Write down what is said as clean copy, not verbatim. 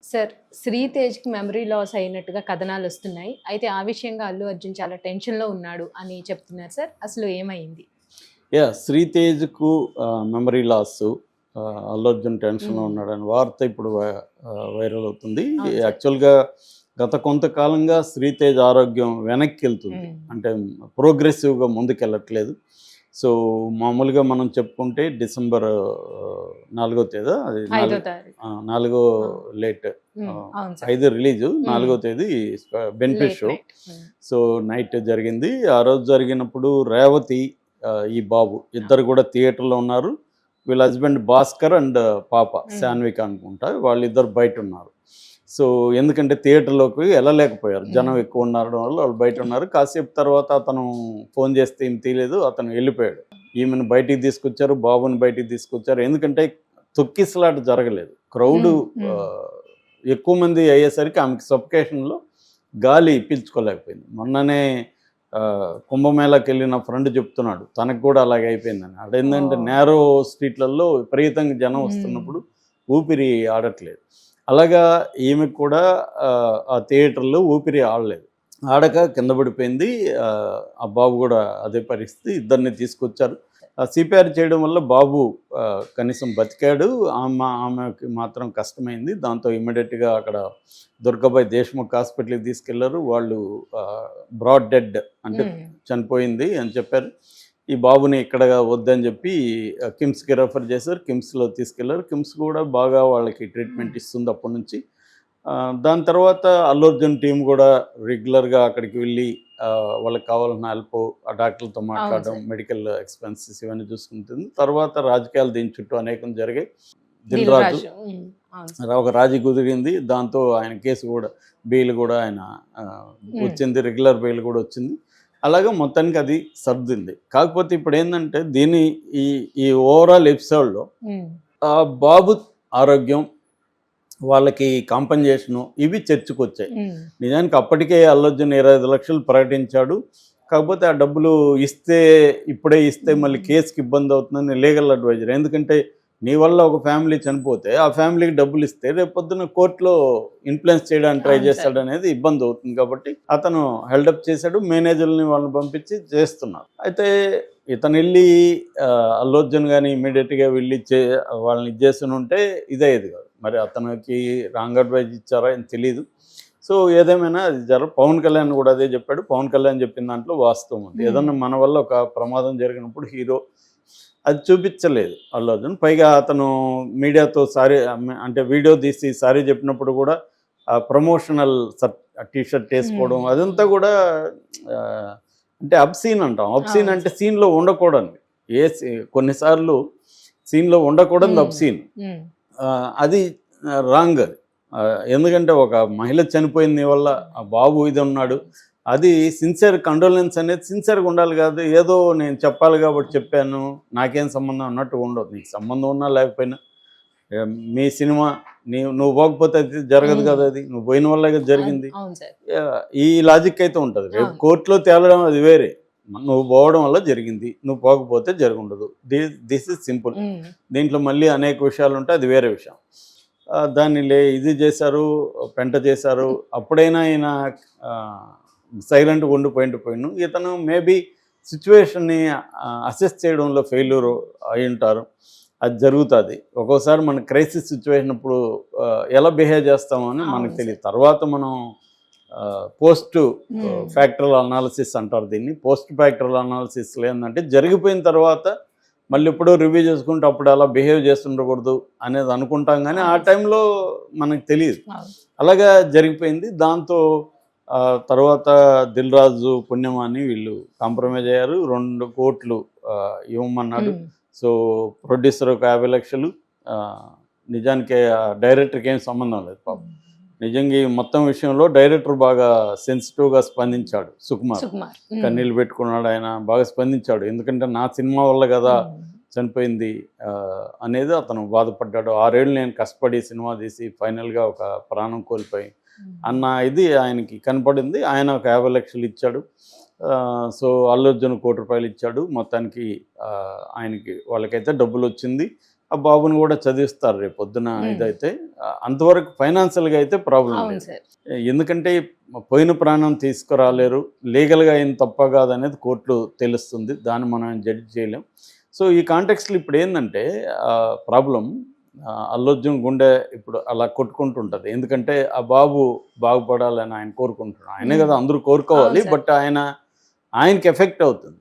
Sir 'Shri తేజ్‌కి memory loss అయినట్టుగా కథనాలొస్తున్నాయి. అయితే ఆ విషయంగా అల్లు అర్జున్ చాలా టెన్షన్‌లో ఉన్నాడు అని చెప్తున్నారు సార్. అసలు ఏమైంది? యాహ్! 'శ్రీ తేజ్‌కు' మెమరీ లాసు. అల్లు అర్జున్ టెన్షన్‌లో హ్మ్. ఉన్నాడని వార్త ఇప్పుడు వైరల్ అవుతుంది. అవును సార్. యాక్చువల్‌గా గత కొంతకాలంగా 'శ్రీ తేజ్' ఆరోగ్యం వెనక్కెళ్తుంది. హ్మ్. అంటే ప్రోగ్రెసివ్‌గా ముందుకెళ్ళట్లేదు. సో, మామూలుగా మనం చెప్పుకుంటే డిసెంబర్ 4 తేదా? అది 5వ తారీఖు. 4 ఆ! లేట్. హ్మ్. అవును సార్. 5 రిలీజు. హ్మ్. 4 తేదీ బెనిఫిట్ లేట్ షో. నైట్. హ్మ్. సో, నైట్ జరిగింది. ఆ రోజు జరిగినప్పుడు రేవతి, ఈ బాబు ఆ! ఇద్దరు కూడా థియేటర్‌లో ఉన్నారు. వీళ్ళ హస్బెండ్ భాస్కర్ అండ్ పాప హ్మ్. శాన్విక అనుకుంటా. వాళ్ళిద్దరు బయటున్నారు. సో, ఎందుకంటే థియేటర్‌లోకి ఎళ్ళలేకపోయారు. జనం హ్మ్. ఎక్కువ ఉండడం వల్ల వాళ్ళు బయటున్నారు. కాసేపు తర్వాత అతను ఫోన్ చేస్తే ఈమె తీయలేదు. అతను ఎళ్ళిపోయాడు. ఈమెను బయటికి తీసుకొచ్చారు. బాబుని బయటికి తీసుకొచ్చారు. ఎందుకంటే తొక్కిసలాట జరగలేదు. క్రౌడు హ్మ్. హ్మ్. ఎక్కువ మంది అయ్యేసరికి ఆమెకి సఫోకేషన్‌లో గాలి పీల్చుకోలేకపోయింది. మొన్ననే కుంభమేళాకెళ్ళిన ఫ్రెండ్ చెప్తున్నాడు. తనకు కూడా అలాగే అయిపోయిందని. అదేంటంటే ఓహ్! నేరో స్ట్రీట్‌లలో విపరీతంగా జనం హ్మ్. వస్తున్నప్పుడు ఊపిరి ఆడట్లేదు. అలాగా ఈమెకు కూడా ఆ థియేటర్‌లో ఊపిరి ఆడలేదు. ఆడక కింద పడిపోయింది. ఆ బాబు కూడా అదే పరిస్థితి. ఇద్దరిని తీసుకొచ్చారు. సిపిఆర్ చేయడం వల్ల బాబు కనీసం బతికాడు. ఆమెకి మాత్రం కష్టమైంది. దాంతో ఇమ్మీడియేట్‌గా అక్కడ దుర్గాబాయి దేశ్ముఖ్ హాస్పిటల్‌కి తీసుకెళ్లారు. వాళ్ళు బ్రాడ్ డెడ్ అంటే హ్మ్. చనిపోయింది అని చెప్పారు. ఈ బాబుని ఇక్కడ వద్దని చెప్పి కిమ్స్‌కి రెఫర్ చేశారు. కిమ్స్‌లో తీసుకెళ్లారు. కిమ్స్ కూడా బాగా వాళ్ళకి హ్మ్. ట్రీట్మెంట్ ఇస్తుంది అప్పటి నుంచి. దాని తర్వాత అల్లు అర్జున్ టీమ్ కూడా రెగ్యులర్‌గా అక్కడికి వెళ్ళి వాళ్ళకి కావాల్సిన హెల్ప్, ఆ డాక్టర్లతో అవును మాట్లాడడం, సార్. మెడికల్ ఎక్స్‌పెన్సెస్ ఇవన్నీ చూసుకుంటుంది. తర్వాత రాజకీయాలు దీని చుట్టూ అనేకం జరిగాయి. 'దిల్ 'దిల్ రాజు' రాజు'. హ్మ్. అవును సార్. ఒక రాజీ కుదిరింది. దాంతో ఆయన కేసు కూడా బెయిల్ కూడా ఆయన హ్మ్. వచ్చింది. రెగ్యులర్ బెయిల్ కూడా వచ్చింది. అలాగా మొత్తానికి అది సర్దుంది. కాకపోతే ఇప్పుడేందంటే ఈ ఈ ఓవరాల్ ఎపిసోడ్‌లో హ్మ్. బాబు ఆరోగ్యం, వాళ్ళకి కాంపెన్సేషను ఇవి చర్చకొచ్చాయి. హ్మ్. నిజానికి అప్పటికే అల్లు అర్జున్ 25,00,000 ప్రకటించాడు. కాకపోతే ఆ డబ్బులు ఇప్పుడే ఇస్తే మళ్ళీ హ్మ్. కేస్‌కి ఇబ్బందవుతుందని లీగల్ అడ్వైజర్. ఎందుకంటే నీ వల్ల ఒక ఫ్యామిలీ చనిపోతే, ఆ ఫ్యామిలీకి డబ్బులిస్తే రేపొద్దున కోర్ట్‌లో ఇన్‌ఫ్లుయెన్స్ చేయడానికి ట్రై అవును సార్. చేస్తాడనేది ఇబ్బందవుతుంది కాబట్టి, అతను హెల్డప్ చేశాడు. మేనేజర్‌లని వాళ్ళని పంపించి చేస్తున్నారు. అయితే ఇతనెళ్ళి అల్లు అర్జున్ గాని ఇమ్మీడియేట్‌గా వెళ్ళి వాళ్ళని ఇది చేసునుంటే ఇదయ్యేది కాదు. మరి అతనికి రాంగ్ అడ్వైజ్ ఇచ్చారా ఏం తెలీదు. సో, ఏదేమైనా అది పవన్ కళ్యాణ్ కూడా అదే చెప్పాడు. పవన్ కళ్యాణ్ చెప్పిన దాంట్లో వాస్తవం ఉంది. హ్మ్. ఏదన్నా మన వల్ల ఒక ప్రమాదం జరిగినప్పుడు హీరో అది చూపించలేదు అల్లు అర్జున్. పైగా అతను మీడియాతో సారీ అంటే వీడియో తీసి సారీ చెప్పినప్పుడు కూడా ప్రమోషనల్ టీ షర్ట్ హ్మ్. ఏసుకోవడం అదంతా హ్మ్. కూడా ఆహ్, అంటే అబ్‌సీన్ అంటాం. అబ్‌సీన్ అవును అంటే సార్. సీన్‌లో ఉండకూడనివి. ఏ సీ కొన్నిసార్లు సీన్‌లో ఉండకూడనిది హ్మ్. అబ్‌సీన్. హ్మ్. అది రాంగ్ అది. ఎందుకంటే ఒక మహిళ చనిపోయింది నీ వల్ల, ఆ బాబు ఇది ఉన్నాడు. అవును సార్. అది సిన్సియర్ కండోలెన్స్ అనేది సిన్సియర్‌గా ఉండాలి కాదు. ఏదో నేను చెప్పాలి కాబట్టి హ్మ్. చెప్పాను. నాకేం సంబంధం అన్నట్టు ఉండదు. నీకు సంబంధం ఉన్నా లేకపోయినా మీ సినిమా నువ్వు పోకపోతే అది జరగదు హ్మ్. కదా అది. నువ్వు పోయిన వల్లే కదా జరిగింది. అవును సార్. ఈ లాజిక్ అయితే ఉంటది. రేపు అవును. కోర్ట్‌లో తేలడం అది వేరే. నువ్వు పోవడం వల్ల జరిగింది. నువ్వు పోకపోతే జరుగుండదు. This is simple. హ్మ్. దీంట్లో మళ్ళీ అనేక విషయాలుంటాయి. అది వేరే విషయం. దాన్ని ఇది చేశారు, పెంట చేశారు. అప్పుడైనా ఈయన ఆహ్, సైలెంట్‌గా ఉండిపోయిండు. ఇతను మేబీ సిట్యుయేషన్‌ని అసెస్ చేయడంలో ఫెయిల్యూర్ అయ్యుంటారు. అది జరుగుతాది. ఒక్కోసారి మన క్రైసిస్ సిట్యుయేషన్ అప్పుడు ఎలా బిహేవ్ చేస్తామో అని మనకు అవును తెలీదు. సార్. తర్వాత మనం పోస్ట్ హ్మ్. ఫ్యాక్టరల్ అనాలిసిస్ అంటారు దీన్ని. పోస్ట్ ఫ్యాక్టరల్ అనాలిసిస్‌లో ఏందంటే జరిగిపోయిన తర్వాత మళ్ళీ ఎప్పుడో రివ్యూ చేసుకుంటూ అప్పుడు అలా బిహేవ్ చేస్తుండకూడదు అనేది అనుకుంటాం గానీ, ఆ అవును సార్. టైంలో మనకు తెలీదు. అవును. అలాగా జరిగిపోయింది. దాంతో తర్వాత 'దిల్ రాజు' పుణ్యమా అని వీళ్ళు కాంప్రమైజ్ అయ్యారు. 2,00,00,000 ఇవ్వమన్నాడు. హ్మ్. సో, ప్రొడ్యూసర్ ఒక 50,00,000. ఆహ్, నిజానికి డైరెక్టర్‌కి ఏం సంబంధం లేదు పాపం. హ్మ్. నిజంగా ఈ మొత్తం విషయంలో డైరెక్టర్ బాగా సెన్సిటివ్‌గా స్పందించాడు 'సుకుమార్'. 'సుకుమార్'. హ్మ్. కన్నీళ్లు పెట్టుకున్నాడు ఆయన. బాగా స్పందించాడు. ఎందుకంటే నా సినిమా వల్ల గదా హ్మ్. చనిపోయింది అనేది అతను బాధపడ్డాడు. 6 ఏళ్ళు నేను కష్టపడి సినిమా తీసి ఫైనల్‌గా ఒక ప్రాణం కోల్పోయి హ్మ్. అన్న ఇది ఆయనకి కనపడింది. ఆయన ఒక 50,00,000 ఇచ్చాడు. సో, అల్లు అర్జున్ రూ. 1,00,00,000 ఇచ్చాడు. మొత్తానికి ఆయనకి వాళ్ళకైతే డబ్బులొచ్చింది. ఆ బాబుని కూడా చదివిస్తారు రేపు పొద్దున. ఇదైతే అంతవరకు ఫైనాన్షియల్గా అయితే ప్రాబ్లం అవును లేదు. సార్. ఎందుకంటే పోయిన ప్రాణం తీసుకురాలేరు, లీగల్గా అయిన తప్ప కాదనేది కోర్టులో తెలుస్తుంది, దాన్ని మనం జడ్జి చేయలేం. సో ఈ కాంటెక్స్లో ఇప్పుడు ఏంటంటే ప్రాబ్లం అల్లు అర్జున్ గుండె ఇప్పుడు అలా కొట్టుకుంటుంటుంది. ఎందుకంటే ఆ బాబు బాగుపడాలని ఆయన కోరుకుంటున్నాడు. ఆయనే కదా అందరూ కోరుకోవాలి, అవును సార్. బట్ ఆయనకి ఎఫెక్ట్ అవుతుంది.